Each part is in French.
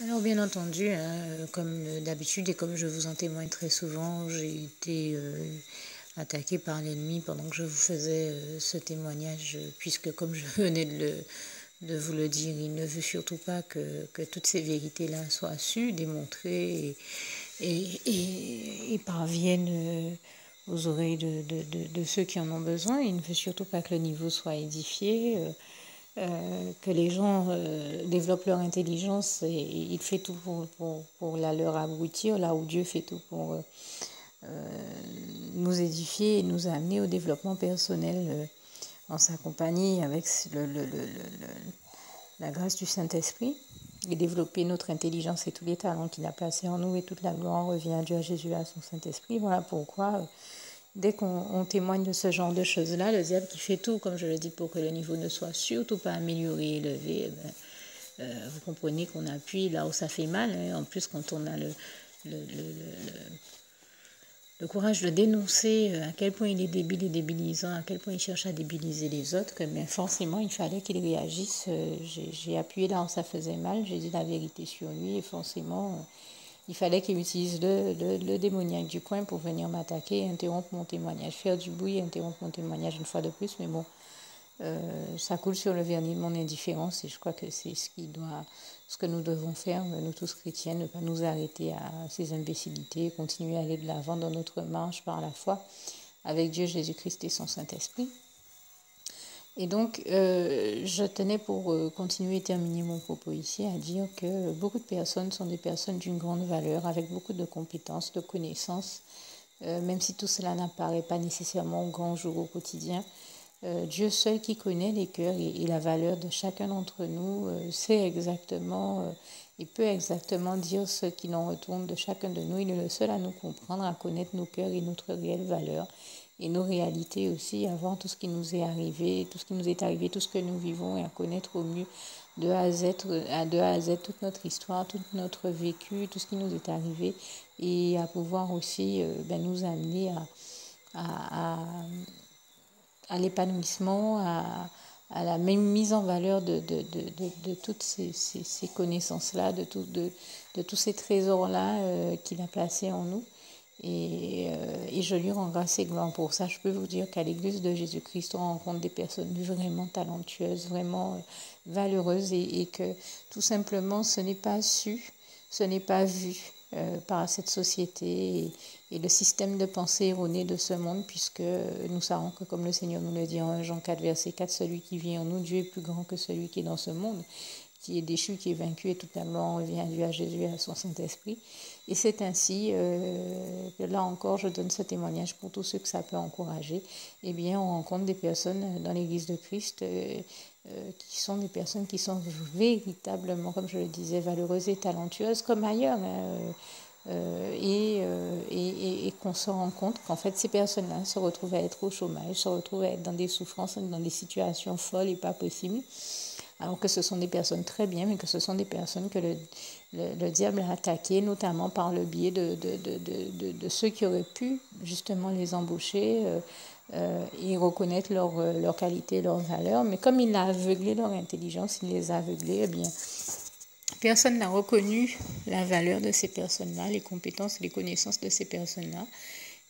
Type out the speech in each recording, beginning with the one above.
Alors bien entendu, hein, comme d'habitude et comme je vous en témoigne très souvent, j'ai été attaquée par l'ennemi pendant que je vous faisais ce témoignage, puisque comme je venais de vous le dire, il ne veut surtout pas que toutes ces vérités-là soient sues, démontrées et parviennent aux oreilles de ceux qui en ont besoin. Il ne veut surtout pas que le niveau soit édifié. Que les gens développent leur intelligence et il fait tout pour la leur aboutir, là où Dieu fait tout pour nous édifier et nous amener au développement personnel en sa compagnie avec la grâce du Saint-Esprit et développer notre intelligence et tous les talents qu'il a placés en nous et toute la gloire revient à Dieu, à Jésus, à son Saint-Esprit. Voilà pourquoi dès qu'on témoigne de ce genre de choses-là, le diable qui fait tout, comme je le dis, pour que le niveau ne soit surtout pas amélioré, élevé, vous comprenez qu'on appuie là où ça fait mal. Hein. En plus, quand on a le courage de dénoncer à quel point il est débile et débilisant, à quel point il cherche à débiliser les autres, que bien forcément il fallait qu'il réagisse. J'ai appuyé là où ça faisait mal, j'ai dit la vérité sur lui et forcément il fallait qu'il utilise le démoniaque du coin pour venir m'attaquer, interrompre mon témoignage, faire du bruit, interrompre mon témoignage une fois de plus, mais bon, ça coule sur le vernis de mon indifférence et je crois que c'est ce que nous devons faire, nous tous chrétiens, ne pas nous arrêter à ces imbécilités, continuer à aller de l'avant dans notre marche par la foi avec Dieu, Jésus-Christ et son Saint-Esprit. Et donc, je tenais pour continuer et terminer mon propos ici à dire que beaucoup de personnes sont des personnes d'une grande valeur, avec beaucoup de compétences, de connaissances, même si tout cela n'apparaît pas nécessairement au grand jour, au quotidien. Dieu seul qui connaît les cœurs et la valeur de chacun d'entre nous sait exactement et peut exactement dire ce qu'il en retourne de chacun de nous. Il est le seul à nous comprendre, à connaître nos cœurs et notre réelle valeur et nos réalités aussi, à voir tout ce qui nous est arrivé, tout ce qui nous est arrivé, tout ce que nous vivons et à connaître au mieux de A à Z toute notre histoire, tout notre vécu, tout ce qui nous est arrivé et à pouvoir aussi nous amener à l'épanouissement, à la même mise en valeur de toutes ces connaissances-là, de tous ces trésors-là qu'il a placés en nous. Et je lui rends grâce et gloire pour ça. Je peux vous dire qu'à l'église de Jésus-Christ, on rencontre des personnes vraiment talentueuses, vraiment valeureuses et que tout simplement ce n'est pas su, ce n'est pas vu par cette société et le système de pensée erroné de ce monde, puisque nous savons que, comme le Seigneur nous le dit en Jean 4, verset 4, celui qui vit en nous, Dieu est plus grand que celui qui est dans ce monde, qui est déchu, qui est vaincu, et tout à l'heure on revient à Dieu, à Jésus, à son Saint-Esprit. Et c'est ainsi que là encore, je donne ce témoignage pour tous ceux que ça peut encourager. Eh bien, on rencontre des personnes dans l'Église de Christ qui sont des personnes qui sont véritablement, comme je le disais, valeureuses et talentueuses, comme ailleurs. Et qu'on se rend compte qu'en fait, ces personnes-là se retrouvent à être au chômage, se retrouvent à être dans des souffrances, dans des situations folles et pas possibles. Alors que ce sont des personnes très bien, mais que ce sont des personnes que le diable a attaquées, notamment par le biais de ceux qui auraient pu justement les embaucher et reconnaître leur qualité, leur valeur. Mais comme il a aveuglé leur intelligence, il les a aveuglés, eh bien, personne n'a reconnu la valeur de ces personnes-là, les compétences, les connaissances de ces personnes-là.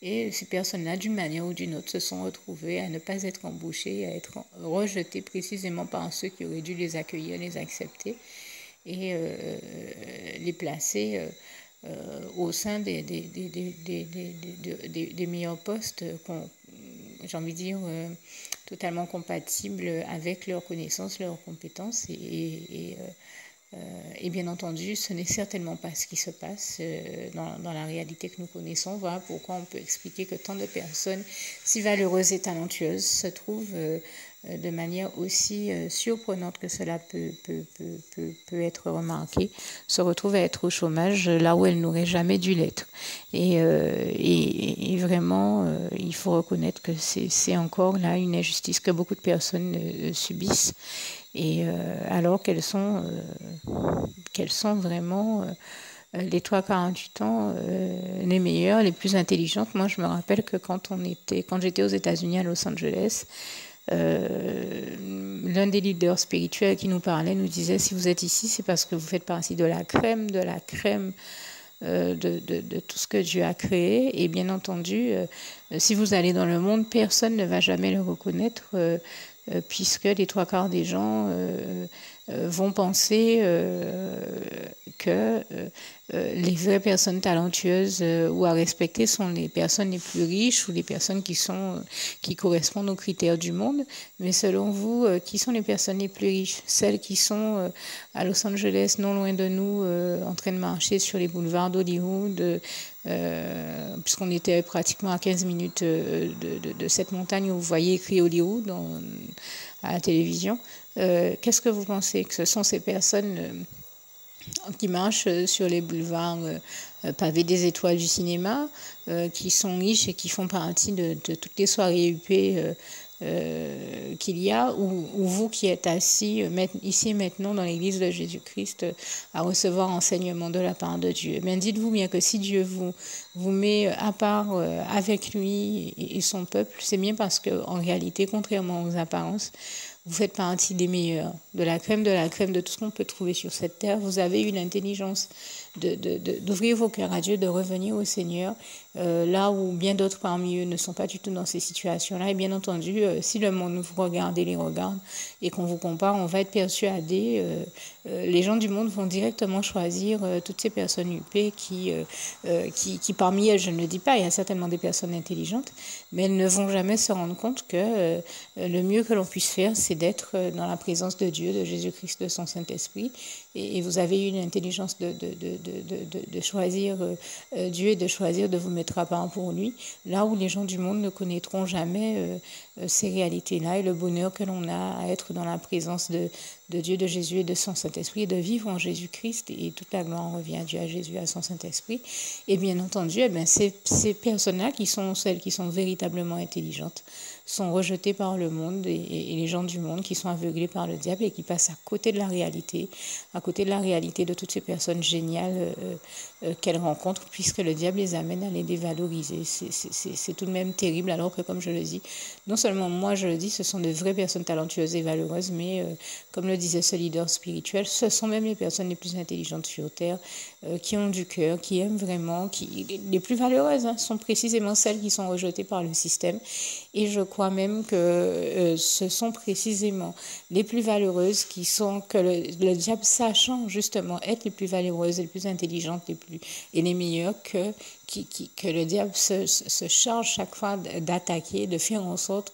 Et ces personnes-là, d'une manière ou d'une autre, se sont retrouvées à ne pas être embauchées, à être rejetées précisément par ceux qui auraient dû les accueillir, les accepter et les placer au sein des meilleurs postes, j'ai envie de dire, totalement compatibles avec leurs connaissances, leurs compétences et bien entendu, ce n'est certainement pas ce qui se passe dans la réalité que nous connaissons. Voilà pourquoi on peut expliquer que tant de personnes si valeureuses et talentueuses se trouvent de manière aussi surprenante que cela peut être remarqué, se retrouvent à être au chômage là où elles n'auraient jamais dû l'être. Et vraiment, il faut reconnaître que c'est encore là une injustice que beaucoup de personnes subissent. Et alors qu'elles sont vraiment les 3-48 ans les meilleures, les plus intelligentes. Moi, je me rappelle que quand j'étais aux États-Unis, à Los Angeles, L'un des leaders spirituels qui nous parlait nous disait, si vous êtes ici, c'est parce que vous faites partie de la crème de tout ce que Dieu a créé. Et bien entendu, si vous allez dans le monde, personne ne va jamais le reconnaître, puisque les trois quarts des gens vont penser que les vraies personnes talentueuses ou à respecter sont les personnes les plus riches ou les personnes qui correspondent aux critères du monde. Mais selon vous, qui sont les personnes les plus riches? Celles qui sont à Los Angeles, non loin de nous, en train de marcher sur les boulevards d'Hollywood, puisqu'on était pratiquement à 15 minutes de cette montagne où vous voyez écrit Hollywood à la télévision. Qu'est-ce que vous pensez que ce sont ces personnes qui marchent sur les boulevards pavés des étoiles du cinéma, qui sont riches et qui font partie de toutes les soirées UP qu'il y a, ou vous qui êtes assis ici et maintenant dans l'église de Jésus-Christ à recevoir enseignement de la part de Dieu? Eh bien, dites-vous bien que si Dieu vous met à part avec lui et son peuple, c'est bien parce qu'en réalité, contrairement aux apparences, vous faites partie des meilleurs, de la crème de tout ce qu'on peut trouver sur cette terre. Vous avez eu l'intelligence d'ouvrir vos cœurs à Dieu, de revenir au Seigneur, là où bien d'autres parmi eux ne sont pas du tout dans ces situations-là. Et bien entendu, si le monde vous regarde et les regarde et qu'on vous compare, on va être persuadé. Les gens du monde vont directement choisir toutes ces personnes UP qui parmi elles, je ne le dis pas, il y a certainement des personnes intelligentes, mais elles ne vont jamais se rendre compte que le mieux que l'on puisse faire, c'est d'être dans la présence de Dieu, de Jésus-Christ, de son Saint-Esprit. Et vous avez eu l'intelligence de choisir Dieu et de choisir de vous mettre à part pour lui, là où les gens du monde ne connaîtront jamais ces réalités-là et le bonheur que l'on a à être dans la présence de Dieu, de Jésus et de son Saint-Esprit, et de vivre en Jésus-Christ, et toute la gloire revient à Dieu, à Jésus, à son Saint-Esprit. Et bien entendu, ces personnes-là qui sont celles qui sont véritablement intelligentes sont rejetées par le monde et les gens du monde qui sont aveuglés par le diable et qui passent à côté de la réalité de toutes ces personnes géniales qu'elles rencontrent, puisque le diable les amène à les dévaloriser. C'est tout de même terrible, alors que, comme je le dis, non seulement moi je le dis, ce sont de vraies personnes talentueuses et valeureuses, mais comme le disait ce leader spirituel, ce sont même les personnes les plus intelligentes sur Terre, qui ont du cœur, qui aiment vraiment, les plus valeureuses sont précisément celles qui sont rejetées par le système. Et je crois même que ce sont précisément les plus valeureuses que le diable, sachant justement être les plus valeureuses, les plus intelligentes, et les meilleures, que le diable se charge chaque fois d'attaquer, de faire en sorte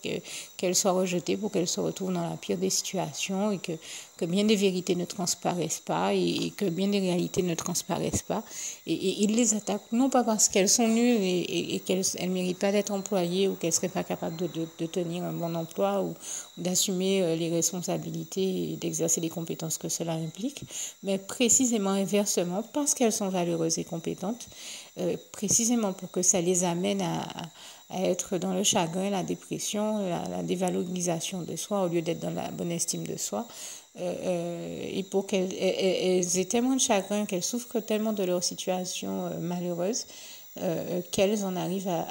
qu'elle soit rejetée pour qu'elle se retrouve dans la pire des situations et que bien des vérités ne transparaissent pas et que bien des réalités ne transparaissent pas. Et il les attaque, non pas parce qu'elles sont nulles et qu'elles ne méritent pas d'être employées ou qu'elles ne seraient pas capables de tenir un bon emploi ou d'assumer les responsabilités et d'exercer les compétences que cela implique, mais précisément inversement, parce qu'elles sont valeureuses et compétentes, précisément pour que ça les amène à être dans le chagrin, la dépression, la dévalorisation de soi au lieu d'être dans la bonne estime de soi. Et pour qu'elles aient tellement de chagrin, qu'elles souffrent tellement de leur situation malheureuse, qu'elles en arrivent à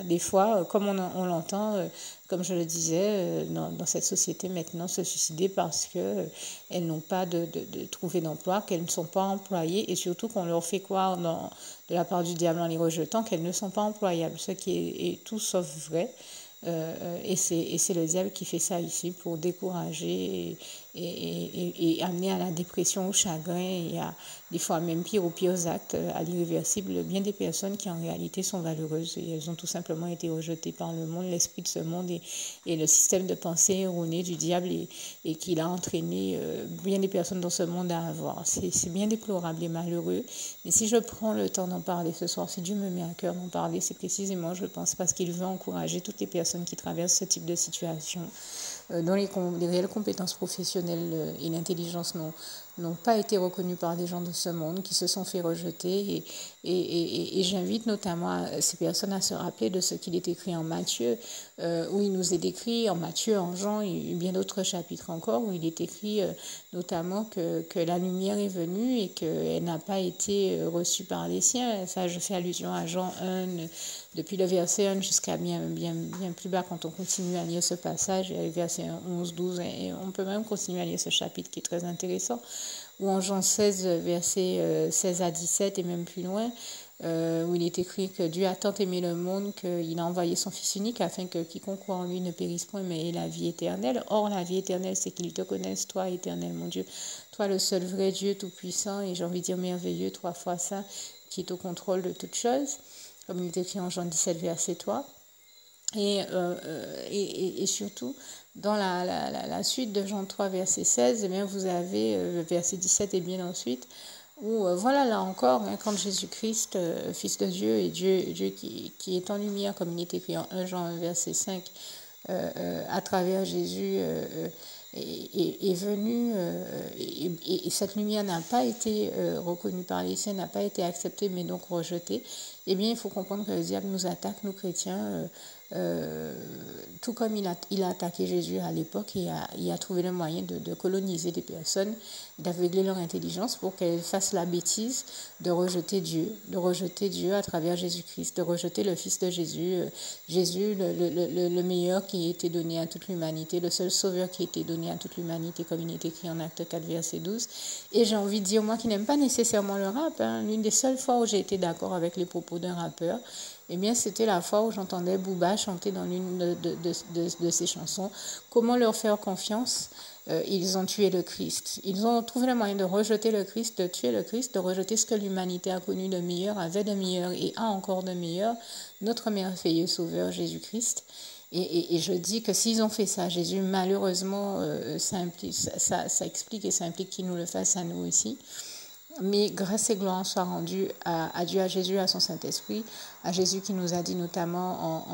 des fois, comme on l'entend, comme je le disais, dans cette société maintenant, se suicider parce qu'elles n'ont pas de trouvé d'emploi, qu'elles ne sont pas employées et surtout qu'on leur fait croire de la part du diable en les rejetant qu'elles ne sont pas employables, ce qui est tout sauf vrai. Et c'est le diable qui fait ça ici pour décourager et amener à la dépression, au chagrin et à des fois même pire aux pires actes, à l'irréversible. Bien des personnes qui en réalité sont valeureuses et elles ont tout simplement été rejetées par le monde, l'esprit de ce monde et le système de pensée erroné du diable et qui l'a entraîné bien des personnes dans ce monde à avoir. C'est bien déplorable et malheureux. Mais si je prends le temps d'en parler ce soir, si Dieu me met à cœur d'en parler, c'est précisément, je pense, parce qu'il veut encourager toutes les personnes qui traversent ce type de situation dont les réelles compétences professionnelles et l'intelligence n'ont pas été reconnues par des gens de ce monde, qui se sont fait rejeter. Et j'invite notamment ces personnes à se rappeler de ce qu'il est écrit en Matthieu, où il nous est décrit, en Matthieu, en Jean et bien d'autres chapitres encore, où il est écrit notamment que la lumière est venue et qu'elle n'a pas été reçue par les siens. Ça, je fais allusion à Jean 1, depuis le verset 1 jusqu'à bien plus bas, quand on continue à lire ce passage, verset 11, 12, et on peut même continuer à lire ce chapitre qui est très intéressant, ou en Jean 16, versets 16 à 17 et même plus loin, où il est écrit que Dieu a tant aimé le monde qu'il a envoyé son Fils unique afin que quiconque croit en lui ne périsse point mais ait la vie éternelle. Or, la vie éternelle, c'est qu'ils te connaissent, toi, éternel mon Dieu, toi le seul vrai Dieu tout-puissant, et j'ai envie de dire merveilleux, 3 fois saint, qui est au contrôle de toutes choses, comme il est écrit en Jean 17, verset 3. Et surtout, dans la suite de Jean 3, verset 16, eh bien, vous avez verset 17 et bien ensuite, où voilà, là encore, hein, quand Jésus-Christ, Fils de Dieu, et Dieu qui est en lumière, comme il est écrit en 1 Jean 1, verset 5, à travers Jésus, est venu, et cette lumière n'a pas été reconnue par les siens, n'a pas été acceptée, mais donc rejetée. Eh bien, il faut comprendre que le diable nous attaque, nous chrétiens, tout comme il a attaqué Jésus à l'époque, il a trouvé le moyen de coloniser des personnes, d'aveugler leur intelligence pour qu'elles fassent la bêtise de rejeter Dieu à travers Jésus-Christ, de rejeter le Fils de Jésus, Jésus le meilleur qui a été donné à toute l'humanité, le seul sauveur qui a été donné à toute l'humanité, comme il est écrit en Acte 4, verset 12. Et j'ai envie de dire, moi qui n'aime pas nécessairement le rap, hein, l'une des seules fois où j'ai été d'accord avec les propos d'un rappeur, eh bien, c'était la fois où j'entendais Booba chanter dans l'une de ses chansons « Comment leur faire confiance ?» Ils ont tué le Christ. Ils ont trouvé le moyen de rejeter le Christ, de tuer le Christ, de rejeter ce que l'humanité a connu de meilleur, avait de meilleur et a encore de meilleur, notre merveilleux Sauveur Jésus-Christ. Et je dis que s'ils ont fait ça, Jésus, malheureusement, ça explique et ça implique qu'il nous le fasse à nous aussi. Mais grâce et gloire soient rendues à Dieu, à Jésus, à son Saint-Esprit, à Jésus qui nous a dit notamment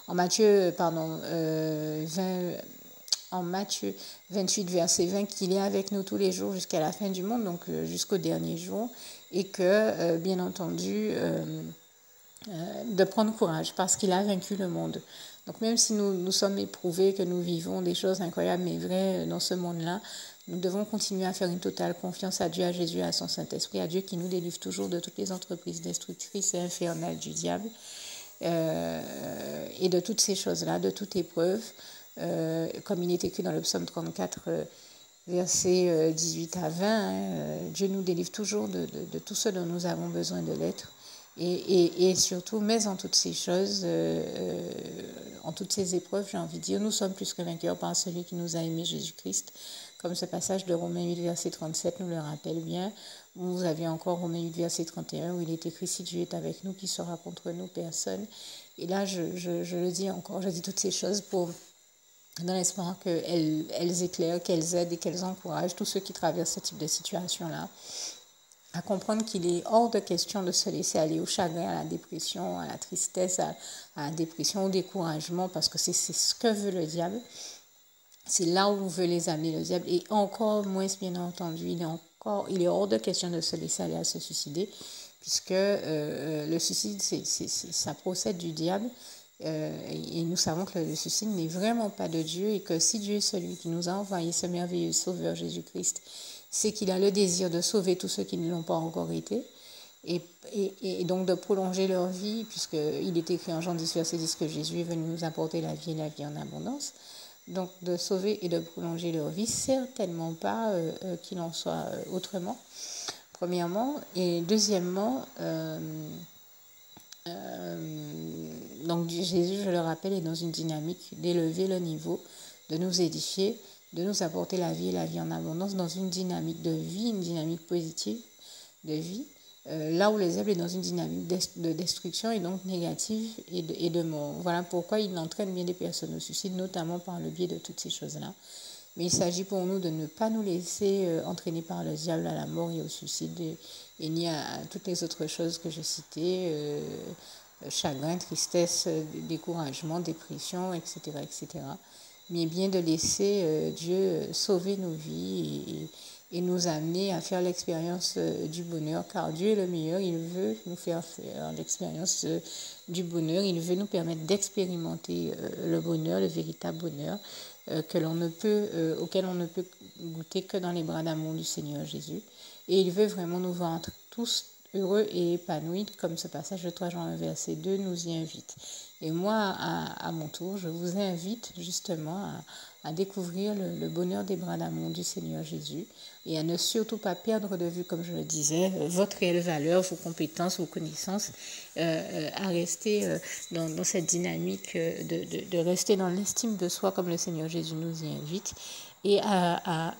en Matthieu 28, verset 20, qu'il est avec nous tous les jours jusqu'à la fin du monde, donc jusqu'au dernier jour, et que, bien entendu, de prendre courage parce qu'il a vaincu le monde. Donc même si nous sommes éprouvés, que nous vivons des choses incroyables mais vraies dans ce monde-là, nous devons continuer à faire une totale confiance à Dieu, à Jésus, à son Saint-Esprit, à Dieu qui nous délivre toujours de toutes les entreprises destructrices et infernales du diable, et de toutes ces choses-là, de toute épreuve. Comme il est écrit dans le psaume 34, versets 18 à 20, Dieu nous délivre toujours de tout ce dont nous avons besoin de l'être. Et surtout, mais en toutes ces choses, en toutes ces épreuves, j'ai envie de dire, nous sommes plus que vainqueurs par celui qui nous a aimés, Jésus-Christ. Comme ce passage de Romains 8, verset 37 nous le rappelle bien. Vous avez encore Romains 8, verset 31, où il est écrit « Si Dieu est avec nous, qui sera contre nous? Personne. » Et là, je le dis encore, je dis toutes ces choses dans l'espoir qu'elles éclairent, qu'elles aident et qu'elles encouragent tous ceux qui traversent ce type de situation-là à comprendre qu'il est hors de question de se laisser aller au chagrin, à la dépression, à la tristesse, à la dépression, au découragement, parce que c'est ce que veut le diable. C'est là où veut les amener le diable. Et encore moins, bien entendu, il est hors de question de se laisser aller à se suicider, puisque le suicide, ça procède du diable. Et nous savons que le suicide n'est vraiment pas de Dieu, et que si Dieu est celui qui nous a envoyé ce merveilleux Sauveur Jésus-Christ, c'est qu'il a le désir de sauver tous ceux qui ne l'ont pas encore été, et donc de prolonger leur vie, puisqu'il est écrit en Jean 10, verset 10 que Jésus est venu nous apporter la vie et la vie en abondance. Donc de sauver et de prolonger leur vie, certainement pas qu'il en soit autrement, premièrement. Et deuxièmement, donc Jésus, je le rappelle, est dans une dynamique d'élever le niveau, de nous édifier, de nous apporter la vie et la vie en abondance, dans une dynamique de vie, une dynamique positive de vie, là où le diable est dans une dynamique de destruction et donc négative et de mort. Voilà pourquoi il entraîne bien des personnes au suicide, notamment par le biais de toutes ces choses-là. Mais il s'agit pour nous de ne pas nous laisser entraîner par le diable à la mort et au suicide, et ni à toutes les autres choses que j'ai citées, chagrin, tristesse, découragement, dépression, etc., etc. mais bien de laisser Dieu sauver nos vies et nous amener à faire l'expérience du bonheur, car Dieu est le meilleur, il veut nous faire l'expérience du bonheur, il veut nous permettre d'expérimenter le bonheur, le véritable bonheur auquel on ne peut goûter que dans les bras d'amour du Seigneur Jésus. Et il veut vraiment nous voir tous heureux et épanouis, comme ce passage de 3 Jean 1, verset 2 nous y invite. Et moi, à mon tour, je vous invite justement à découvrir le bonheur des bras d'amour du Seigneur Jésus et à ne surtout pas perdre de vue, comme je le disais, votre réelle valeur, vos compétences, vos connaissances, à rester dans cette dynamique de rester dans l'estime de soi comme le Seigneur Jésus nous y invite et à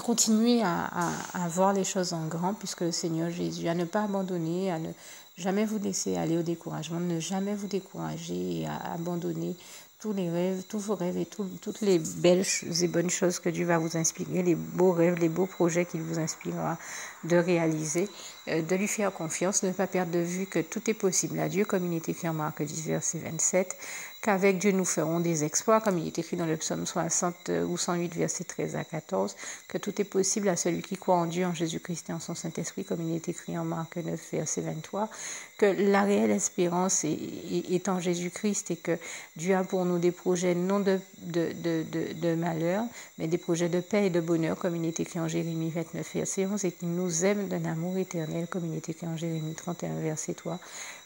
continuer à voir les choses en grand puisque le Seigneur Jésus, à ne pas abandonner, à ne jamais vous laisser aller au découragement, ne jamais vous décourager et à abandonner tous les rêves, tous vos rêves et toutes les belles et bonnes choses que Dieu va vous inspirer, les beaux rêves, les beaux projets qu'il vous inspirera de réaliser, de lui faire confiance, de ne pas perdre de vue que tout est possible à Dieu, comme il est écrit en Marc 10, verset 27, qu'avec Dieu nous ferons des exploits, comme il est écrit dans le psaume 60 ou 108, verset 13 à 14, que tout est possible à celui qui croit en Dieu, en Jésus-Christ et en son Saint-Esprit, comme il est écrit en Marc 9, verset 23, que la réelle espérance est en Jésus-Christ et que Dieu a pour nous des projets non de malheur, mais des projets de paix et de bonheur, comme il est écrit en Jérémie 29, verset 11, et qu'il nous aime d'un amour éternel, comme il est écrit en Jérémie 31, verset 3.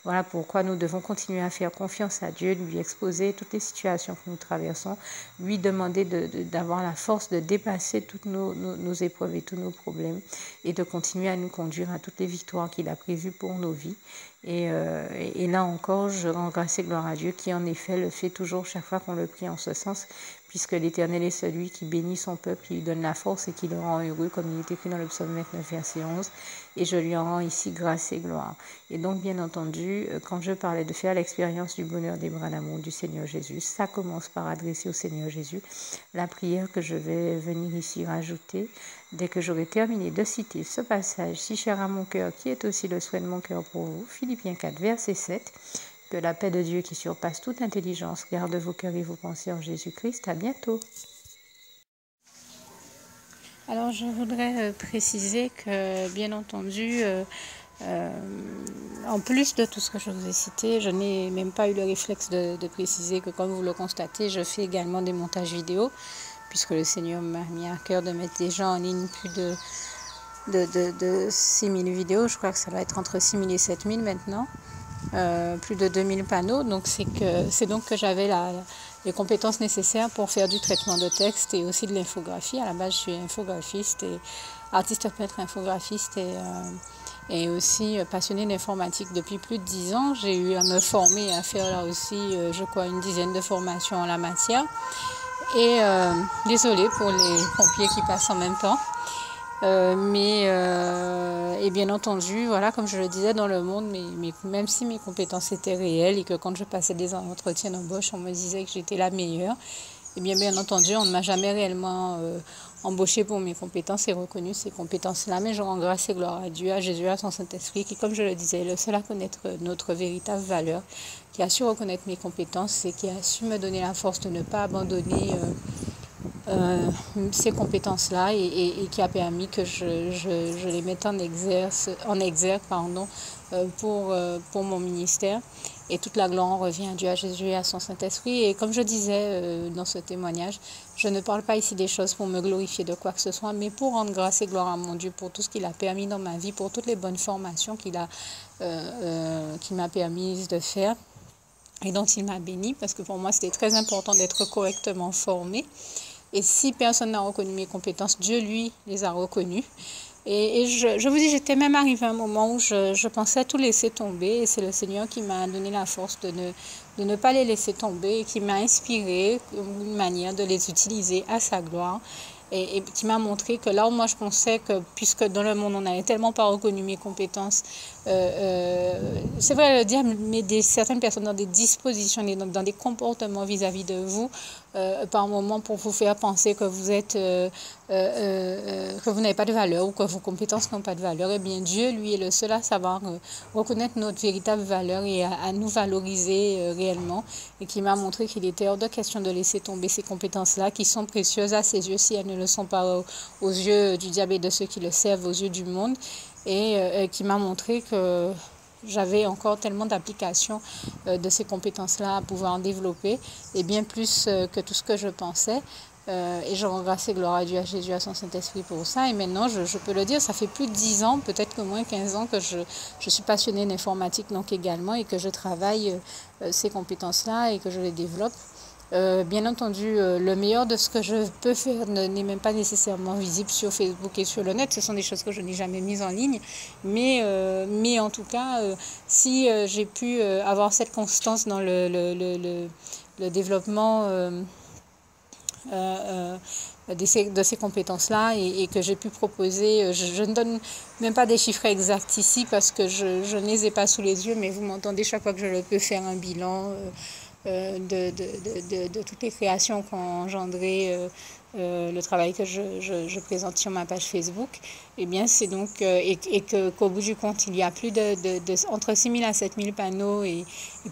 Voilà pourquoi nous devons continuer à faire confiance à Dieu, lui exposer toutes les situations que nous traversons, lui demander d'avoir la force de dépasser toutes nos épreuves et tous nos problèmes et de continuer à nous conduire à toutes les victoires qu'il a prévues pour nos vies. Et là encore, je rends grâce et gloire à Dieu qui en effet le fait toujours chaque fois qu'on le prie en ce sens, puisque l'Éternel est celui qui bénit son peuple, qui lui donne la force et qui le rend heureux, comme il est écrit dans le psaume 29, verset 11, et je lui en rends ici grâce et gloire. Et donc, bien entendu, quand je parlais de faire l'expérience du bonheur des bras d'amour du Seigneur Jésus, ça commence par adresser au Seigneur Jésus la prière que je vais venir ici rajouter dès que j'aurai terminé de citer ce passage si cher à mon cœur, qui est aussi le souhait de mon cœur pour vous, Philippiens 4, verset 7. Que la paix de Dieu qui surpasse toute intelligence garde vos cœurs et vos pensées en Jésus-Christ. À bientôt. Alors, je voudrais préciser que, bien entendu, en plus de tout ce que je vous ai cité, je n'ai même pas eu le réflexe de préciser que, comme vous le constatez, je fais également des montages vidéo, puisque le Seigneur m'a mis à cœur de mettre déjà en ligne plus de 6000 vidéos. Je crois que ça va être entre 6000 et 7000 maintenant. Plus de 2000 panneaux, donc c'est donc que j'avais les compétences nécessaires pour faire du traitement de texte et aussi de l'infographie. À la base, je suis infographiste et artiste peintre infographiste et aussi passionnée d'informatique depuis plus de 10 ans. J'ai eu à me former, à faire là aussi, je crois, une dizaine de formations en la matière. Et désolée pour les pompiers qui passent en même temps. Et bien entendu, voilà, comme je le disais, dans le monde, même si mes compétences étaient réelles et que quand je passais des entretiens d'embauche, on me disait que j'étais la meilleure, et bien entendu, on ne m'a jamais réellement embauchée pour mes compétences et reconnu ces compétences-là. Mais je rends grâce et gloire à Dieu, à Jésus, à son Saint-Esprit, qui, comme je le disais, est le seul à connaître notre véritable valeur, qui a su reconnaître mes compétences et qui a su me donner la force de ne pas abandonner ces compétences-là et qui a permis que je les mette en exergue pour mon ministère. Et toute la gloire revient à Dieu, à Jésus et à son Saint-Esprit. Et comme je disais dans ce témoignage, je ne parle pas ici des choses pour me glorifier de quoi que ce soit, mais pour rendre grâce et gloire à mon Dieu pour tout ce qu'il a permis dans ma vie, pour toutes les bonnes formations qu'il m'a permis de faire et dont il m'a béni, parce que pour moi, c'était très important d'être correctement formée. Et si personne n'a reconnu mes compétences, Dieu, lui, les a reconnues. Et je vous dis, j'étais même arrivée à un moment où je pensais tout laisser tomber. Et c'est le Seigneur qui m'a donné la force de ne pas les laisser tomber et qui m'a inspiré une manière de les utiliser à sa gloire. Et qui m'a montré que là où moi je pensais que, puisque dans le monde on n'avait tellement pas reconnu mes compétences, c'est vrai le dire, mais certaines personnes dans des dispositions, dans des comportements vis-à-vis de vous, par moment pour vous faire penser que vous êtes que vous n'avez pas de valeur ou que vos compétences n'ont pas de valeur, eh bien Dieu, lui, est le seul à savoir reconnaître notre véritable valeur et à nous valoriser réellement, et qui m'a montré qu'il était hors de question de laisser tomber ces compétences-là qui sont précieuses à ses yeux si elles ne le sont pas aux yeux du diable et de ceux qui le servent, aux yeux du monde, et qui m'a montré que j'avais encore tellement d'applications de ces compétences-là à pouvoir en développer, et bien plus que tout ce que je pensais. Et je rends grâce et gloire à Dieu, à Jésus, à son Saint-Esprit pour ça. Et maintenant, je peux le dire, ça fait plus de 10 ans, peut-être que moins 15 ans que je suis passionnée d'informatique donc également, et que je travaille ces compétences-là et que je les développe. Bien entendu, le meilleur de ce que je peux faire n'est même pas nécessairement visible sur Facebook et sur le net. Ce sont des choses que je n'ai jamais mises en ligne. Mais en tout cas, si j'ai pu avoir cette constance dans le développement de ces compétences-là, et que j'ai pu proposer, je ne donne même pas des chiffres exacts ici parce que je ne les ai pas sous les yeux, mais vous m'entendez chaque fois que je le peux faire un bilan de toutes les créations qu'ont engendré le travail que je présente sur ma page Facebook. Eh bien, c'est donc qu'au bout du compte, il y a plus entre 6 000 à 7 000 panneaux et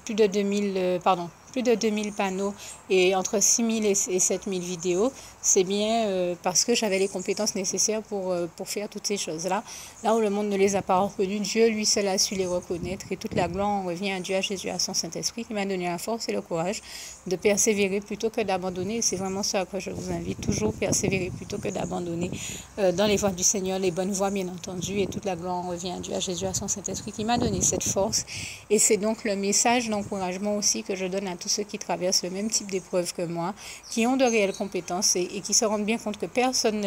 plus de 2000 panneaux et entre 6 000 et 7 000 vidéos. C'est bien parce que j'avais les compétences nécessaires pour faire toutes ces choses-là. Là où le monde ne les a pas reconnues, Dieu, lui seul, a su les reconnaître. Et toute la gloire en revient à Dieu, à Jésus, à son Saint-Esprit, qui m'a donné la force et le courage de persévérer plutôt que d'abandonner. Et c'est vraiment ça à quoi je vous invite, toujours persévérer plutôt que d'abandonner dans les voies du Seigneur, les bonnes voies bien entendu. Et toute la gloire en revient à Dieu, à Jésus, à son Saint-Esprit, qui m'a donné cette force. Et c'est donc le message d'encouragement aussi que je donne à tous ceux qui traversent le même type d'épreuve que moi, qui ont de réelles compétences et qui se rendent bien compte que personne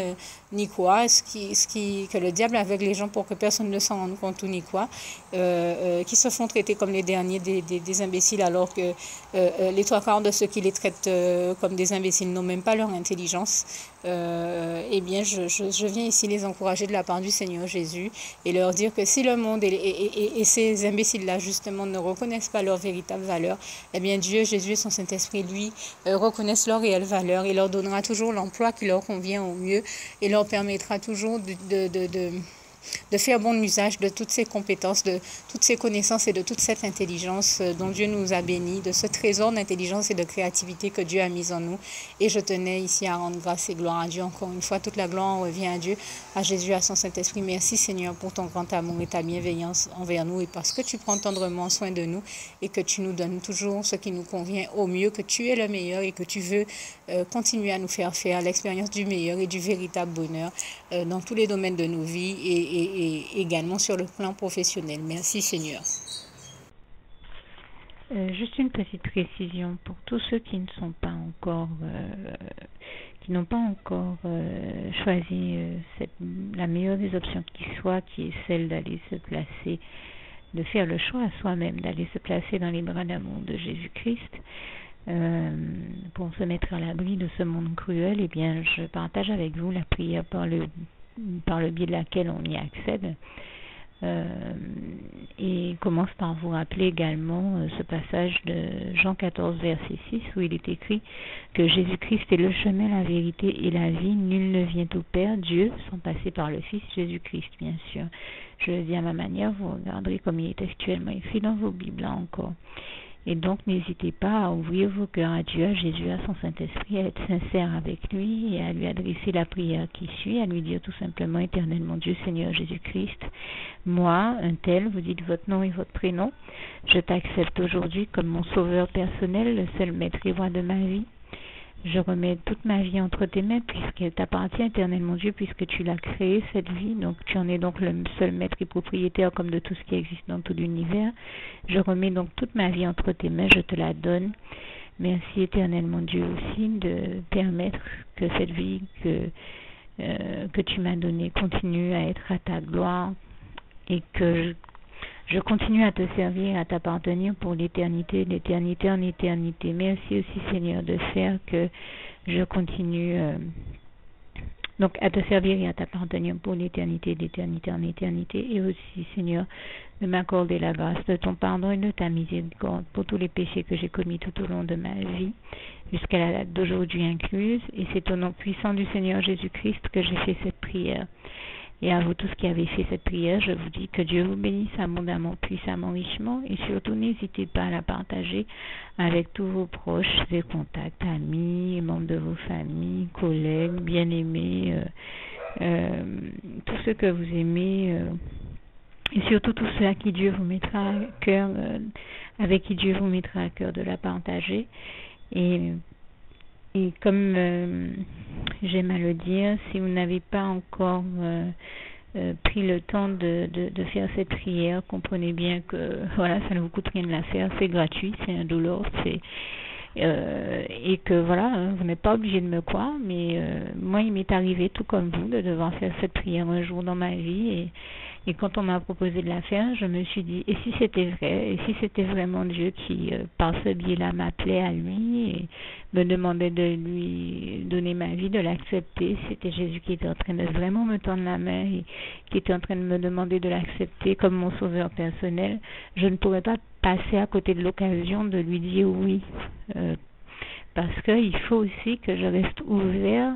n'y croit, que le diable aveugle les gens pour que personne ne s'en rende compte ou n'y croit, qui se font traiter comme les derniers des imbéciles, alors que les trois quarts de ceux qui les traitent comme des imbéciles n'ont même pas leur intelligence. Eh bien, je viens ici les encourager de la part du Seigneur Jésus et leur dire que si le monde et ces imbéciles-là, justement, ne reconnaissent pas leur véritable valeur, eh bien, Dieu, Jésus et son Saint-Esprit, lui, reconnaissent leur réelle valeur et leur donnera toujours l'emploi qui leur convient au mieux et leur permettra toujours de faire bon usage de toutes ces compétences, de toutes ces connaissances et de toute cette intelligence dont Dieu nous a bénis, de ce trésor d'intelligence et de créativité que Dieu a mis en nous. Et je tenais ici à rendre grâce et gloire à Dieu. Encore une fois, toute la gloire revient à Dieu, à Jésus, à son Saint-Esprit. Merci Seigneur pour ton grand amour et ta bienveillance envers nous, et parce que tu prends tendrement soin de nous et que tu nous donnes toujours ce qui nous convient au mieux, que tu es le meilleur et que tu veux continuer à nous faire l'expérience du meilleur et du véritable bonheur dans tous les domaines de nos vies et également sur le plan professionnel. Merci Seigneur. Juste une petite précision pour tous ceux qui ne sont pas encore, qui n'ont pas encore choisi la meilleure des options qui soit, qui est celle d'aller se placer, de faire le choix à soi-même, d'aller se placer dans les bras d'amour de Jésus-Christ. Pour se mettre à l'abri de ce monde cruel, eh bien, je partage avec vous la prière par le biais de laquelle on y accède. Et commence par vous rappeler également ce passage de Jean 14, verset 6, où il est écrit que Jésus-Christ est le chemin, la vérité et la vie. Nul ne vient au Père, Dieu, sans passer par le Fils Jésus-Christ, bien sûr. Je le dis à ma manière, vous regarderez comme il est actuellement écrit dans vos Bibles là encore. Et donc, n'hésitez pas à ouvrir vos cœurs à Dieu, à Jésus, à son Saint-Esprit, à être sincère avec lui et à lui adresser la prière qui suit, à lui dire tout simplement: Éternel mon Dieu, Seigneur Jésus-Christ, moi, un tel, vous dites votre nom et votre prénom, je t'accepte aujourd'hui comme mon sauveur personnel, le seul maître et roi de ma vie. Je remets toute ma vie entre tes mains, puisqu'elle t'appartient, Éternel mon Dieu, puisque tu l'as créée, cette vie. Donc tu en es donc le seul maître et propriétaire comme de tout ce qui existe dans tout l'univers. Je remets donc toute ma vie entre tes mains, je te la donne. Merci, Éternel mon Dieu, aussi de permettre que cette vie que tu m'as donnée continue à être à ta gloire et que je continue à te servir, à t'appartenir pour l'éternité, d'éternité en éternité. Merci aussi, Seigneur, de faire que je continue Donc, à te servir et à t'appartenir pour l'éternité, d'éternité en éternité. Et aussi, Seigneur, de m'accorder la grâce de ton pardon et de ta miséricorde pour tous les péchés que j'ai commis tout au long de ma vie, jusqu'à la date d'aujourd'hui incluse. Et c'est au nom puissant du Seigneur Jésus-Christ que j'ai fait cette prière. Et à vous tous qui avez fait cette prière, je vous dis que Dieu vous bénisse abondamment, puissamment, richement. Et surtout, n'hésitez pas à la partager avec tous vos proches et contacts, amis, membres de vos familles, collègues, bien-aimés, tous ceux que vous aimez. Et surtout tous ceux à qui Dieu vous mettra à cœur, avec qui Dieu vous mettra à cœur de la partager. Et comme j'aime à le dire, si vous n'avez pas encore pris le temps de faire cette prière, comprenez bien que voilà, ça ne vous coûte rien de la faire, c'est gratuit, c'est indolore, et que voilà, vous n'êtes pas obligé de me croire, mais moi il m'est arrivé tout comme vous de devoir faire cette prière un jour dans ma vie, et quand on m'a proposé de la faire, je me suis dit, et si c'était vrai, et si c'était vraiment Dieu qui, par ce biais-là, m'appelait à lui et me demandait de lui donner ma vie, de l'accepter, c'était Jésus qui était en train de vraiment me tendre la main et qui était en train de me demander de l'accepter comme mon sauveur personnel, je ne pourrais pas passer à côté de l'occasion de lui dire oui, parce qu'il faut aussi que je reste ouvert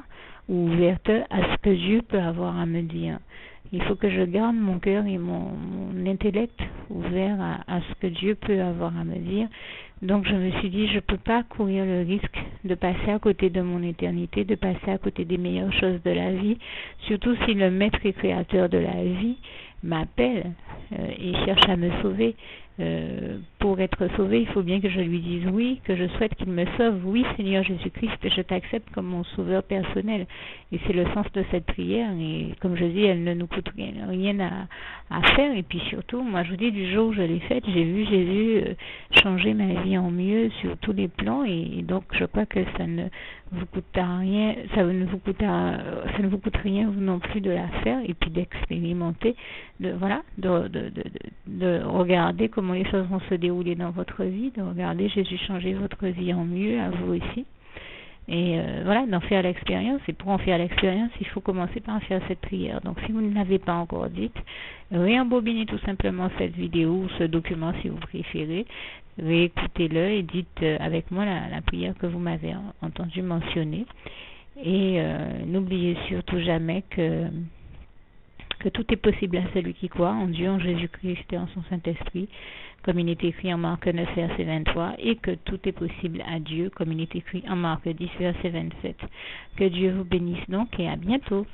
ou ouverte à ce que Dieu peut avoir à me dire. Il faut que je garde mon cœur et mon intellect ouverts à ce que Dieu peut avoir à me dire. Donc je me suis dit, je ne peux pas courir le risque de passer à côté de mon éternité, de passer à côté des meilleures choses de la vie, surtout si le maître et créateur de la vie m'appelle et cherche à me sauver. Pour être sauvé, il faut bien que je lui dise oui, que je souhaite qu'il me sauve. Oui, Seigneur Jésus-Christ, je t'accepte comme mon sauveur personnel. Et c'est le sens de cette prière. Et comme je dis, elle ne nous coûte rien à faire. Et puis surtout, moi je vous dis, du jour où je l'ai faite, j'ai vu Jésus changer ma vie en mieux sur tous les plans. Et donc je crois que ça ne vous coûtera rien, ça ne vous coûte rien vous non plus de la faire et puis d'expérimenter, de regarder comment les choses vont se dérouler dans votre vie, de regarder Jésus changer votre vie en mieux, à vous aussi. Et d'en faire l'expérience. Et pour en faire l'expérience, il faut commencer par faire cette prière. Donc si vous ne l'avez pas encore dite, réembobinez tout simplement cette vidéo ou ce document si vous préférez, réécoutez-le et dites avec moi la prière que vous m'avez entendu mentionner. Et n'oubliez surtout jamais que tout est possible à celui qui croit en Dieu, en Jésus-Christ et en son Saint-Esprit, comme il est écrit en Marc 9, verset 23, et que tout est possible à Dieu, comme il est écrit en Marc 10, verset 27. Que Dieu vous bénisse donc et à bientôt.